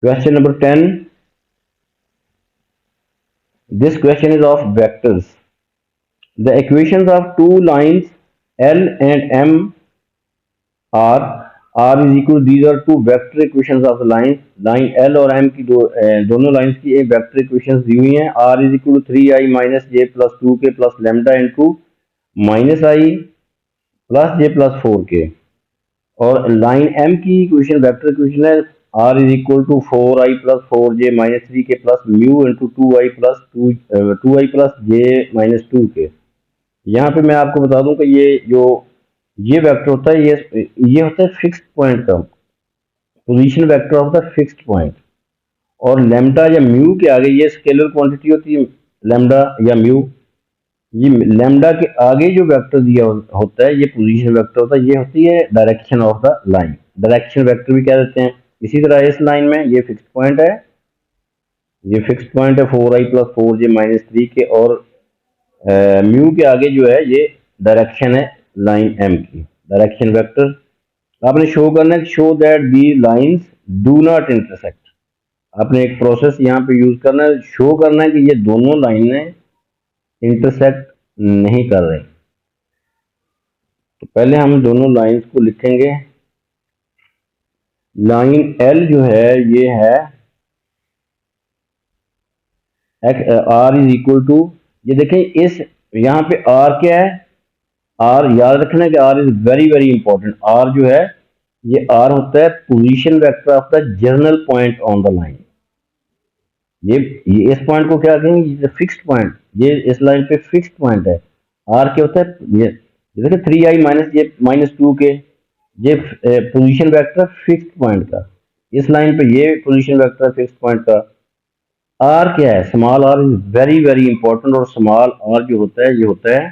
Question number 10. This question is of vectors. The equations of two lines L and M are R is equal, these are two vector equations of the lines. Line L और M की दोनों lines की एक vector equations दी हुई हैं. R is equal to 3i minus j plus 2k plus lambda into minus I plus J plus 4k. और line M की equation vector equation है R is equal to 4i plus 4j minus 3k plus mu into 2i plus J minus 2k. यहाँ पे मैं आपको बता दूं कि ये वेक्टर होता है, ये होता है फिक्स्ड पॉइंट का position vector of the fixed point. और लेमडा या म्यू के आगे ये स्केलर क्वांटिटी होती है लेमडा या म्यू. ये लेमडा के आगे जो वेक्टर दिया होता है ये पोजीशन वेक्टर होता है, ये होती है direction of the line. Direction vector भी कह देते हैं. इसी तरह इस लाइन में ये फिक्स्ड पॉइंट है, ये फिक्स्ड पॉइंट है 4i plus 4j minus 3k. और म्यू के आगे जो है ये डायरेक्शन है लाइन एम की, डायरेक्शन वेक्टर. आपने शो करना है, show that the lines do not intersect. आपने एक प्रोसेस यहाँ पे यूज करना है, शो करना है कि ये दोनों लाइनें इंटरसेक्ट नहीं कर रही. तो पहले हम दोनों लाइंस को लिखेंगे. लाइन एल जो है ये है आर इज इक्वल टू, ये देखें इस यहाँ पे आर क्या है, आर याद रखना कि r is very very important. R जो है ये आर होता है position vector of the general point on the line. ये इस पॉइंट को क्या कहेंगे, ये फिक्स्ड पॉइंट, ये इस लाइन पे फिक्स्ड पॉइंट है. आर क्या होता है, ये देखिए 3i माइनस ये माइनस 2k, ये पोजीशन वेक्टर फिक्स्ड पॉइंट का. इस लाइन पे ये पोजीशन वेक्टर फिक्स्ड पॉइंट का. आर क्या है, small r is very very important. और स्मॉल आर जो होता है ये होता है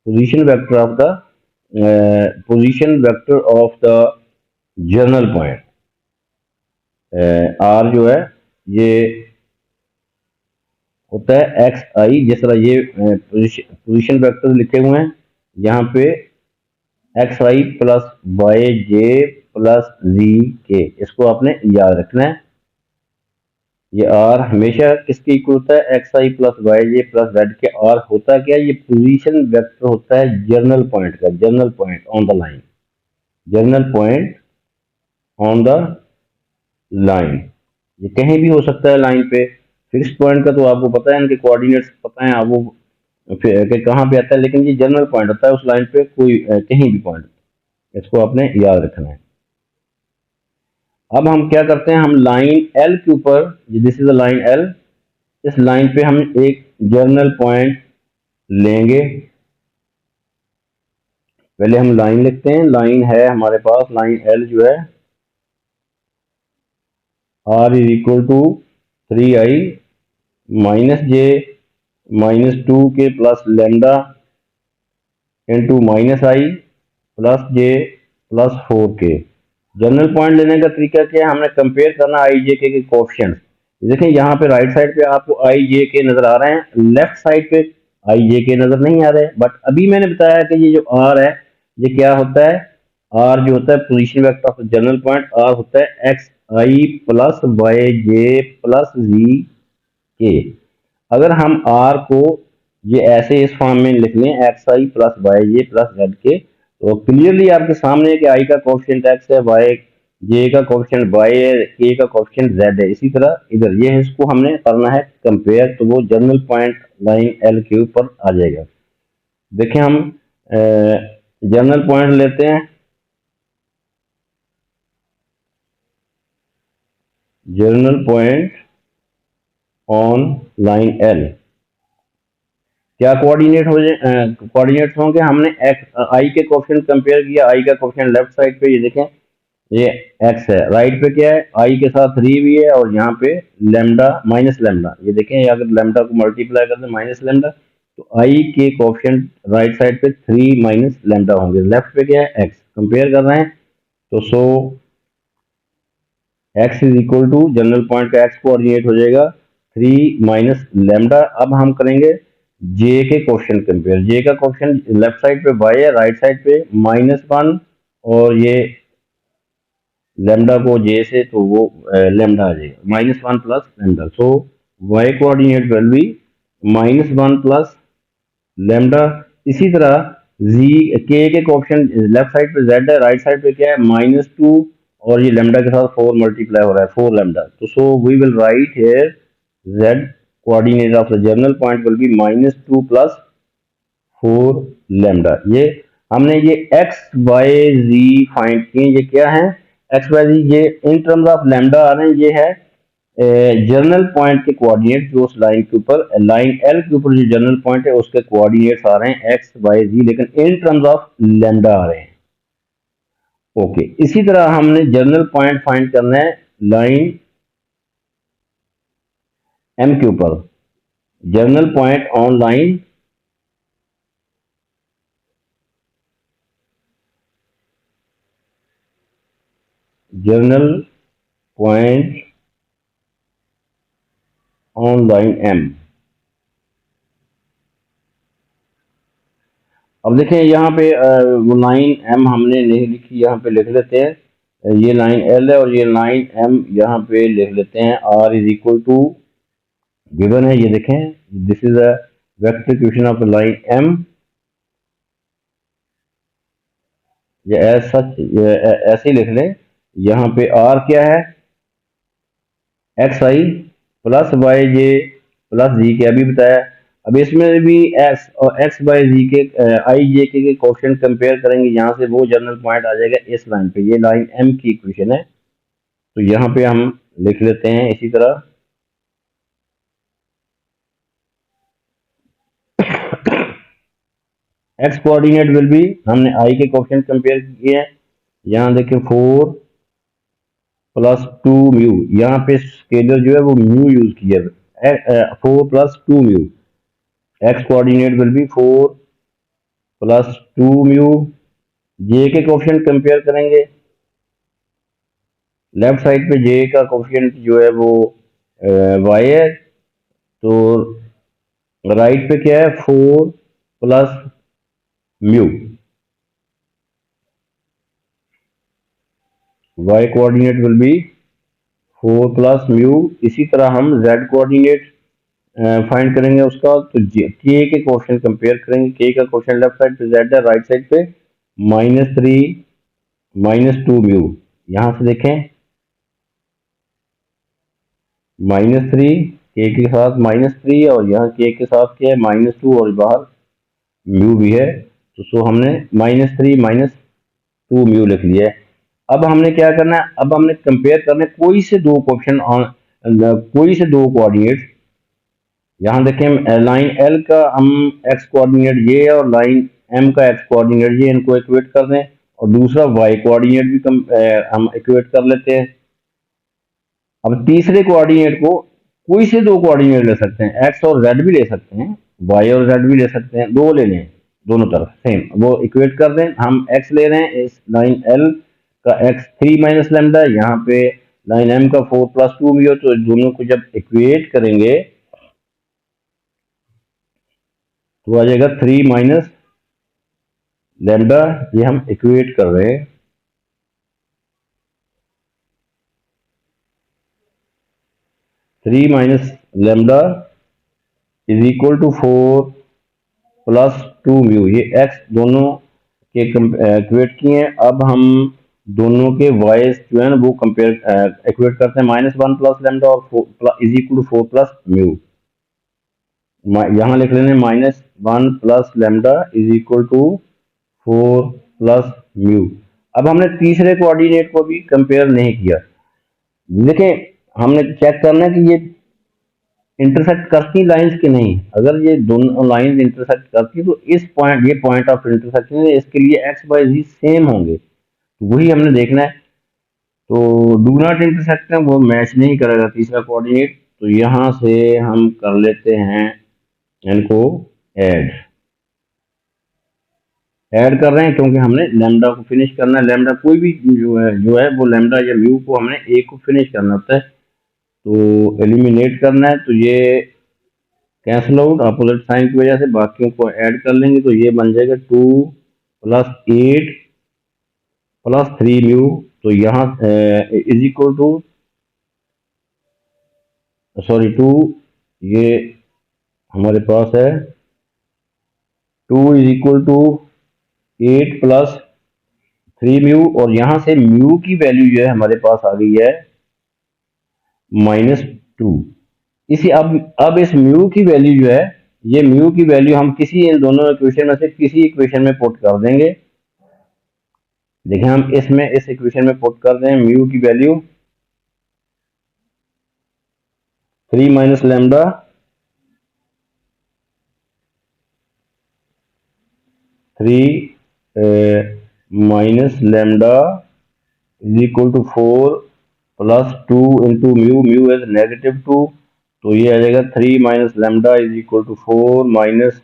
position vector of the general point. R जो है ये होता है एक्स आई, जिस तरह ये पोजीशन वेक्टर लिखे हुए हैं यहाँ पे x i plus y j plus z के, इसको आपने याद रखना है. ये आर हमेशा किसके इक्वल होता है, x i plus y j plus Z के. आर होता क्या है, ये पोजीशन वेक्टर होता है जर्नल पॉइंट का, journal point on the line, general point on the line. ये कहीं भी हो सकता है लाइन पे. फिक्स्ड पॉइंट का तो आपको पता है, इनके कोऑर्डिनेट्स पता है आप वो कि कहाँ पे आता है, लेकिन ये जनरल पॉइंट होता है उस लाइन पे, कोई कहीं भी पॉइंट. इसको आपने याद रखना है. अब हम क्या करते हैं, हम लाइन एल के ऊपर, this is the line L, इस लाइन पे हम एक जर्नल पॉइंट लेंगे. पहले हम लाइन लिखते हैं. लाइन है हमारे पास, लाइन एल जो है r is equal to 3i minus j minus 2k plus lambda into minus I plus J plus 4k. General point लेने का तरीका क्या है, हमने कंपेयर करना आई जे के कोएफिशिएंट. देखें यहाँ पे राइट साइड पे आपको आई जे के नजर आ रहे हैं, लेफ्ट साइड पे आई जे के नजर नहीं आ रहे. बट अभी मैंने बताया कि ये जो आर है ये क्या होता है, आर जो होता है position vector of general point, r होता है x i plus y j plus z k. अगर हम आर को ये ऐसे इस फॉर्म में लिख लें, x i plus y j plus Z के, तो क्लियरली आपके सामने है कि आई का कोएफिशिएंट एक्स है, वाई जे का कोएफिशिएंट वाई है, के का कोएफिशिएंट जेड है. इसी तरह इधर ये है, इसको हमने करना है कंपेयर, तो वो जनरल पॉइंट लाइन एल के ऊपर आ जाएगा. देखें हम जनरल पॉइंट लेते हैं. General point on line L, क्या कोऑर्डिनेट हो जाए, कोऑर्डिनेट्स होंगे. हमने एक्स आई के कोएफिशिएंट कंपेयर किया, आई का कोएफिशिएंट लेफ्ट साइड पे ये देखें ये एक्स है, राइट पे क्या है आई के साथ 3 भी है, और यहाँ पे लेमडा माइनस लेमडा, ये देखें अगर लेमडा को मल्टीप्लाई करते हैं माइनस लेमडा, तो आई के कोएफिशिएंट राइट साइड पे 3 माइनस लेमडा होंगे. लेफ्ट पे क्या है एक्स, कंपेयर कर रहे हैं, तो so x is equal to general point का एक्स कोऑर्डिनेट हो जाएगा 3 माइनस लेमडा. अब हम करेंगे जे के क्वेश्चन कंपेयर, जे का क्वेश्चन लेफ्ट साइड पे वाई है, राइट साइड पे -1, और ये लेमडा को जे से तो वो लेमडा आ जाएगा, -1 plus lambda. So y coordinate will be -1 plus lambda. इसी तरह जी के क्वेश्चन लेफ्ट साइड पे जेड है, राइट साइड पे क्या है, -2, और ये लेमडा के साथ 4 मल्टीप्लाई हो रहा है, 4 लेमडा। तो so we will write here z coordinate of the general point will be -2 plus 4 lambda. ये हमने ये एक्स वाई जी फाइंड किए, ये क्या है, एक्स वाई जी, ये इन टर्म्स ऑफ लेमडा आ रहे हैं। ये है जर्नल पॉइंट के कोऑर्डिनेट जो उस लाइन के ऊपर, लाइन एल के ऊपर जो जर्नल पॉइंट है उसके कोऑर्डिनेट्स आ रहे हैं एक्स वाई जी, लेकिन इन टर्म्स ऑफ लेमडा आ रहे हैं। ओके, इसी तरह हमने जर्नल पॉइंट फाइंड करना है लाइन एम के ऊपर, general point on line general point on line M. अब देखें यहाँ पे वो लाइन एम हमने नहीं लिखी, यहाँ पे लिख लेते हैं, ये लाइन एल है और ये लाइन एम यहाँ पे लिख लेते हैं। R is equal to given है, ये देखें, this is a vector equation of line M, ये एज सच ऐसे ही लिख लें। यहाँ पे आर क्या है, x i plus y j plus z k, अभी बताया। अब इसमें भी एक्स और एक्स बाई जी के आई जे के क्वेश्चन कंपेयर करेंगे, यहाँ से वो जनरल पॉइंट आ जाएगा इस लाइन पे, ये लाइन एम की इक्वेशन है। तो यहाँ पे हम लिख लेते हैं इसी तरह, एक्स कोऑर्डिनेट विल बी, हमने आई के क्वेश्चन कंपेयर किए हैं, यहाँ देखें 4 प्लस 2 म्यू, यहाँ पे स्केलर जो है वो म्यू यूज किया है, 4 plus 2 mu, x coordinate will be 4 plus 2 mu. J के क्वेश्चन कंपेयर करेंगे, लेफ्ट साइड पे जे का क्वेश्चन जो है वो वाई है, तो राइट पे क्या है, 4 plus mu, y coordinate will be 4 plus mu. इसी तरह हम जेड कोऑर्डिनेट फाइंड करेंगे उसका, तो के क्वेश्चन कंपेयर करेंगे, के का क्वेश्चन लेफ्ट साइड पे जेड है, राइट साइड पे -3 -2 म्यू। यहां से देखें -3 के साथ -3, और यहाँ के साथ क्या है, -2, और बाहर म्यू भी है। तो सो हमने -3 -2 म्यू लिख लिया है। अब हमने क्या करना है, अब हमने कंपेयर करना है कोई से दो क्वेश्चन ऑन, कोई से दो कोऑर्डिनेट। यहाँ देखें लाइन एल का हम एक्स कोऑर्डिनेट ये है, और लाइन एम का एक्स कोऑर्डिनेट ये, इनको इक्वेट कर दें, और दूसरा वाई कोऑर्डिनेट भी हम इक्वेट कर लेते हैं। अब तीसरे कोऑर्डिनेट को कोई से दो कोऑर्डिनेट ले सकते हैं, एक्स और जेड भी ले सकते हैं, वाई और जेड भी ले सकते हैं, दो लेने हैं दोनों तरफ सेम, वो इक्वेट कर दें। हम एक्स ले रहे हैं इस लाइन एल का, एक्स 3 माइनस लेमडा, यहाँ पे लाइन एम का 4 प्लस 2 भी हो, तो दोनों को जब इक्वेट करेंगे तो आ जाएगा 3 माइनस लेमडा, ये हम इक्वेट कर रहे हैं। 3 minus lambda is equal to 4 plus 2 mu, ये एक्स दोनों के इक्वेट किए हैं। अब हम दोनों के वाइज जो है ना वो कंपेयर इक्वेट करते हैं, -1 प्लस लेमडा और is equal to 4 plus mu. यहाँ लिख लेने -1 plus lambda is equal to 4 plus mu. अब हमने तीसरे कोऑर्डिनेट को भी कंपेयर नहीं किया, देखें हमने चेक करना है कि ये इंटरसेक्ट करती लाइंस की नहीं। अगर ये दोनों लाइंस इंटरसेक्ट करती तो इस पॉइंट, ये पॉइंट ऑफ इंटरसेक्शन है, इसके लिए एक्स बाई जी सेम होंगे, तो वही हमने देखना है। तो डू नॉट इंटरसेक्ट है, वो मैच नहीं करेगा तीसरा कोऑर्डिनेट, तो यहाँ से हम कर लेते हैं इनको ऐड, ऐड कर रहे हैं क्योंकि हमने लेमडा को फिनिश करना है। लेमडा कोई भी जो है वो लेमडा या म्यू को हमने ए को फिनिश करना होता है, तो एलिमिनेट करना है। तो ये कैंसिल आउट अपोजिट साइन की वजह से, बाकियों को ऐड कर लेंगे तो ये बन जाएगा 2 प्लस 8 प्लस 3 म्यू। तो यहाँ इज इक्वल टू, सॉरी 2, ये हमारे पास है 2 is equal to 8 plus 3 mu, और यहाँ से म्यू की वैल्यू जो है हमारे पास आ गई है -2। इसी अब इस म्यू की वैल्यू जो है, ये म्यू की वैल्यू हम किसी इन दोनों इक्वेशन में से किसी इक्वेशन में पुट कर देंगे। देखिए हम इसमें इस इक्वेशन में पुट कर दें म्यू की value 3 minus lambda 3 minus lambda is equal to 4 plus 2 into mu, mu is -2, तो ये आ जाएगा 3 minus lambda is equal to 4 minus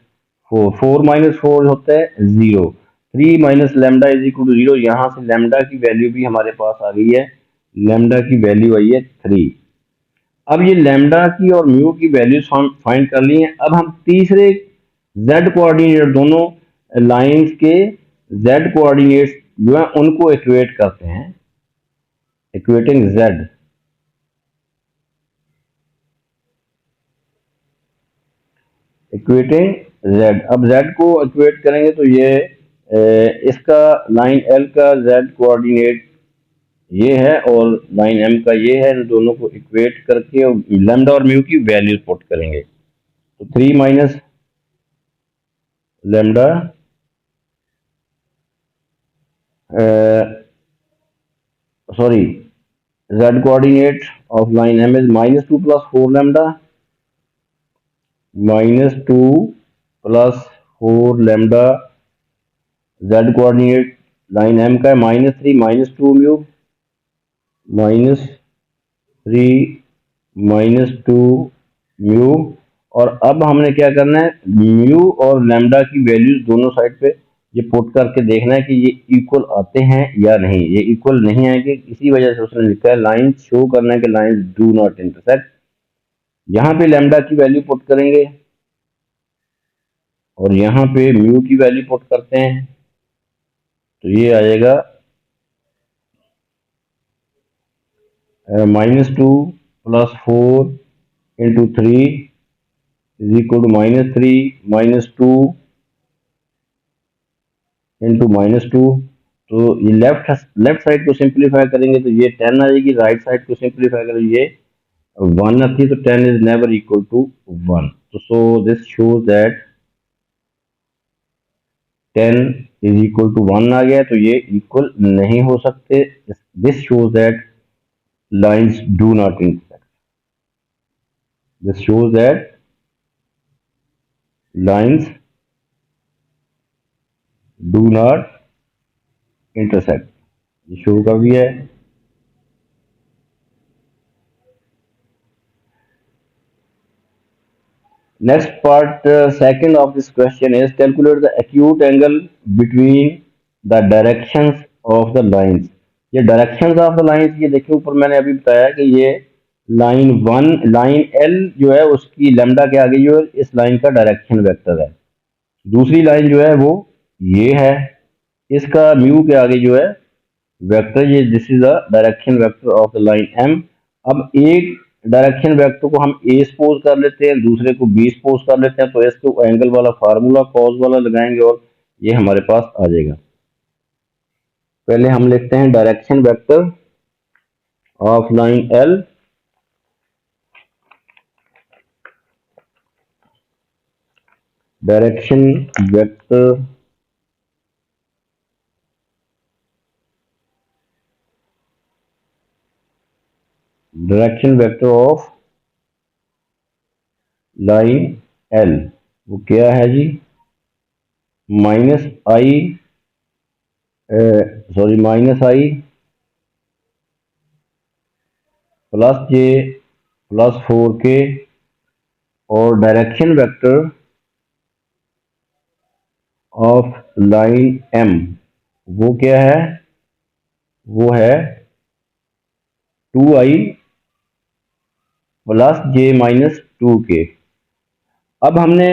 4, 4 minus 4 होता है 0, 3 minus lambda is equal to 0। यहाँ से लैम्डा की वैल्यू भी हमारे पास आ गई है, लैम्डा की वैल्यू आई है 3। अब ये लैम्डा की और म्यू की वैल्यूज फाइंड कर ली हैं। अब हम तीसरे z कोऑर्डिनेट, दोनों लाइंस के z कोऑर्डिनेट्स जो है उनको इक्वेट करते हैं, इक्वेटिंग z। इक्वेटिंग z, अब z को इक्वेट करेंगे तो ये इसका लाइन l का z कोऑर्डिनेट ये है और लाइन m का ये है। इन दोनों को इक्वेट करके लैम्डा और म्यू की वैल्यूज पुट करेंगे, तो 3 minus lambda, sorry z coordinate of line m is -2 plus 4 lambda, -2 plus 4 lambda, z coordinate line m का है -3 -2 म्यू, -3 -2 म्यू। और अब हमने क्या करना है, म्यू और लैम्डा की वैल्यूज दोनों साइड पे ये पुट करके देखना है कि ये इक्वल आते हैं या नहीं। ये इक्वल नहीं आएंगे, इसी वजह से उसने लिखा है लाइन शो करना है कि लाइन डू नॉट इंटरसेक्ट। यहाँ पे लैम्डा की वैल्यू पुट करेंगे और यहाँ पे म्यू की वैल्यू पुट करते हैं, तो ये आ जाएगा -2 plus 4 into 3 is equal to -3 -2 into -2। तो ये लेफ्ट साइड को सिंप्लीफाई करेंगे तो ये 10 आ जाएगी, राइट साइड को सिंप्लीफाई करेंगे ये 1 आती है, तो 10 इज नेवर इक्वल टू 1। तो so this shows that 10 is equal to 1 आ गया, तो ये इक्वल नहीं हो सकते। This shows that lines do not intersect. This shows that lines do not intersect. ये शो कर दिया है। Next part, second of this question is calculate the acute angle between the directions of the lines. ये directions of the lines, ये देखिए ऊपर मैंने अभी बताया कि ये लाइन 1, लाइन L जो है उसकी लैम्डा के आगे जो है इस लाइन का डायरेक्शन वेक्टर है। दूसरी लाइन जो है वो ये है, इसका म्यू के आगे जो है वेक्टर, ये this is the direction vector of the line m। अब एक डायरेक्शन वेक्टर को हम a सपोज कर लेते हैं, दूसरे को b सपोज कर लेते हैं, तो इसको एंगल वाला फार्मूला कॉस वाला लगाएंगे और ये हमारे पास आ जाएगा। पहले हम लिखते हैं direction vector of line l, direction vector of line l, वो क्या है जी, -i, sorry -i plus j plus 4k, और direction vector of line m वो क्या है, वो है 2i प्लस j -2k। अब हमने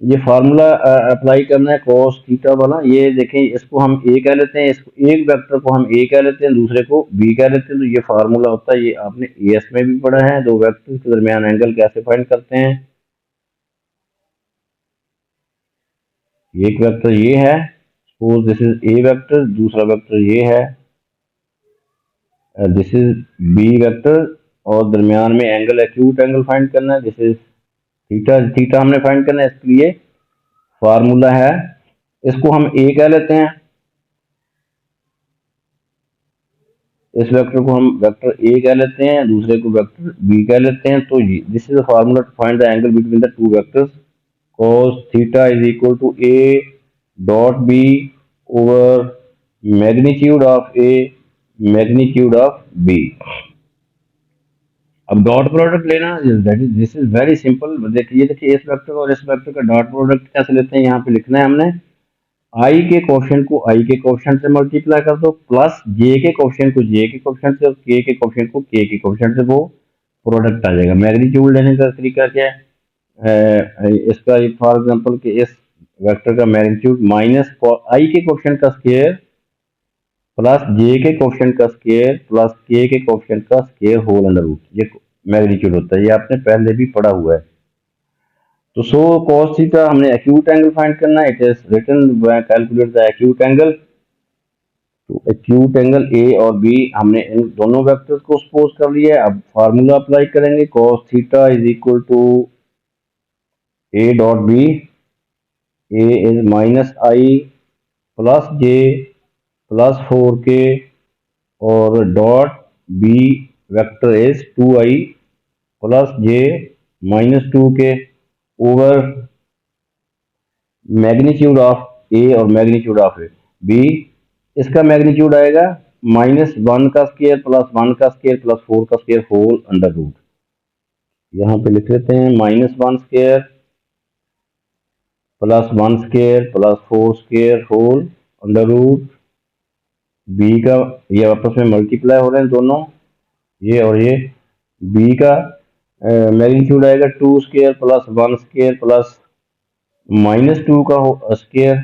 ये फार्मूला अप्लाई करना है cos थीटा वाला। ये देखें, इसको हम a कह लेते हैं, इसको एक वेक्टर को हम a कह लेते हैं, दूसरे को b कह लेते हैं। तो ये फार्मूला होता है, ये आपने एस में भी पढ़ा है। दो वेक्टर के दरमियान एंगल कैसे फाइंड करते हैं। एक वेक्टर ये है, suppose this is a vector, दूसरा वेक्टर ये है, दिस इज बी वेक्टर, और दरमियान में एंगल एक्यूट एंगल फाइंड करना है, दिस इज थीटा। थीटा हमने फाइंड करना है, इसके लिए फार्मूला है, इसको हम ए कह लेते हैं, इस वेक्टर को हम वेक्टर ए कह लेते हैं, दूसरे को वेक्टर बी कह लेते हैं। तो this is the formula to find the angle between the two vectors. cos theta is equal to A dot b over magnitude of a magnitude of b. अब डॉट प्रोडक्ट लेना, this is very simple. देखिए इस vector और इस vector का dot product कैसे लेते हैं, यहाँ पे लिखना है हमने आई के कोफिशिएंट को आई के कोफिशिएंट से मल्टीप्लाई कर दो, प्लस जे के कोफिशिएंट को जे के कोफिशिएंट से, और के कोफिशिएंट को के कोफिशिएंट से, वो प्रोडक्ट आ जाएगा। मैग्नीट्यूड लेने का तरीका क्या है, इसका फॉर एग्जांपल कि इस वेक्टर का मैग्नीट्यूड माइनस आई के कोफिशिएंट का स्क्वायर प्लस जे के कोफिशिएंट का स्क्वायर प्लस के कोफिशिएंट का स्क्वायर होल अंडर रूट, ये मैग्नीट्यूड होता है। ये आपने पहले भी पढ़ा हुआ है। तो सो cos थीटा हमने एक्यूट एंगल फाइंड करना है, it is written calculate the acute angle. तो एक्यूट एंगल ए और बी हमने इन दोनों वेक्टर्स को सपोज कर लिया है। अब फार्मूला अप्लाई करेंगे, cos theta is equal to A dot B, A is minus I plus J plus 4k, और dot B vector is 2i plus J minus 2k over magnitude of A और magnitude of B. इसका magnitude आएगा -1 का square plus 1 का square plus 4 का square whole under root. यहाँ पे लिख लेते हैं -1 square plus 1 square plus 4 square whole under root. B का ये आपस में मल्टीप्लाई हो रहे हैं दोनों, ये और ये। बी का मैग्नीट्यूड आएगा 2 स्क्वायर प्लस 1 स्क्वायर प्लस -2 का स्क्वायर।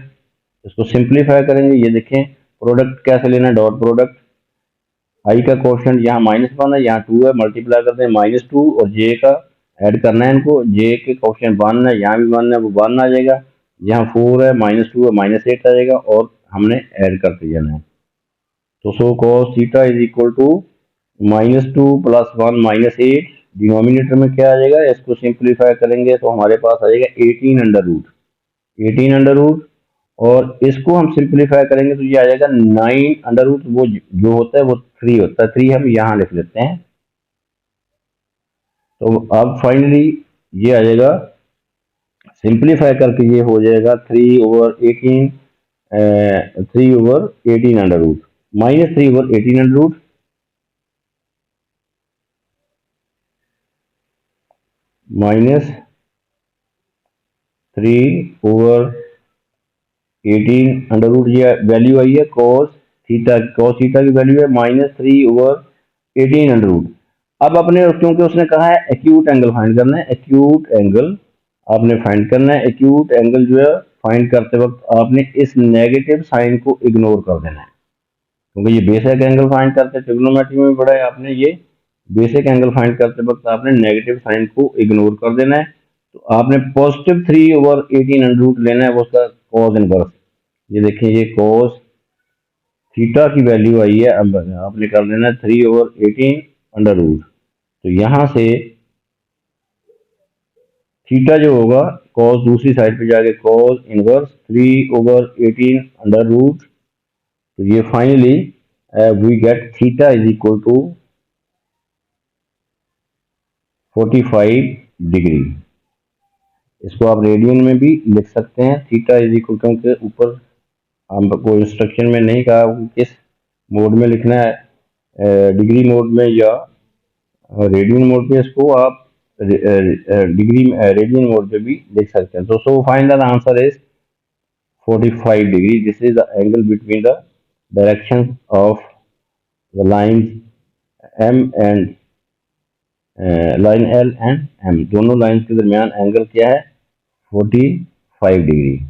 इसको सिंप्लीफाई करेंगे, ये देखें प्रोडक्ट कैसे लेना है, डॉट प्रोडक्ट। आई का कोफिशिएंट यहाँ -1 है, यहाँ 2 है, मल्टीप्लाई करते हैं -2, और जे का ऐड करना है इनको, जे के कोफिशिएंट 1 है, यहाँ भी 1 है, वो 1 आ जाएगा। यहाँ 4 है, -2 है, -8 आ जाएगा, और हमने ऐड करते जाना है। तो so cos theta is equal to -2 plus 1 -8, denominator में क्या आ जाएगा, इसको सिंप्लीफाई करेंगे तो हमारे पास आ जाएगा 18 अंडर रूट, 18 अंडर रूट, और इसको हम सिंप्लीफाई करेंगे तो ये आ जाएगा 9 अंडर रूट, वो जो होता है वो 3 होता है, 3 हम यहाँ लिख लेते हैं। तो अब फाइनली ये आ जाएगा, सिंप्लीफाई करके ये हो जाएगा 3/18, 3/18 under root, -3/18 under root, -3/18 under root. ये वैल्यू आई है cos थीटा की वैल्यू है -3/18 अंडर रूट। अब अपने, क्योंकि उसने कहा है एक्यूट एंगल फाइंड करना है, एक्यूट एंगल आपने फाइंड करना है। एक्यूट एंगल जो है फाइंड करते वक्त आपने इस नेगेटिव साइन को इग्नोर कर देना है, क्योंकि ये बेसिक एंगल फाइंड करते, ट्रिग्नोमेट्री में पढ़ा है आपने, ये बेसिक एंगल फाइंड करते वक्त आपने नेगेटिव साइन को इग्नोर कर देना है। तो आपने +3/18 अंडर रूट लेना है, वो उसका कॉज इनवर्स। ये देखिए, ये cos थीटा की वैल्यू आई है, अब आपने कर देना है 3/18 अंडर रूट। तो यहाँ से थीटा जो होगा, cos दूसरी साइड पे जाके cos इनवर्स 3/18 अंडर रूट। तो ये finally we get theta is equal to 45 degree. इसको आप रेडियन में भी लिख सकते हैं, थीटा इज इक्वल, क्योंकि ऊपर हमको इंस्ट्रक्शन में नहीं कहा किस मोड में लिखना है, डिग्री मोड में या रेडियन मोड पे। इसको आप डिग्री रेडियन मोड पे भी लिख सकते हैं। तो so find the answer is 45 degree. This is the angle between the direction of the lines m and line l and m, दोनों लाइंस के दरमियान एंगल क्या है, 45 degree.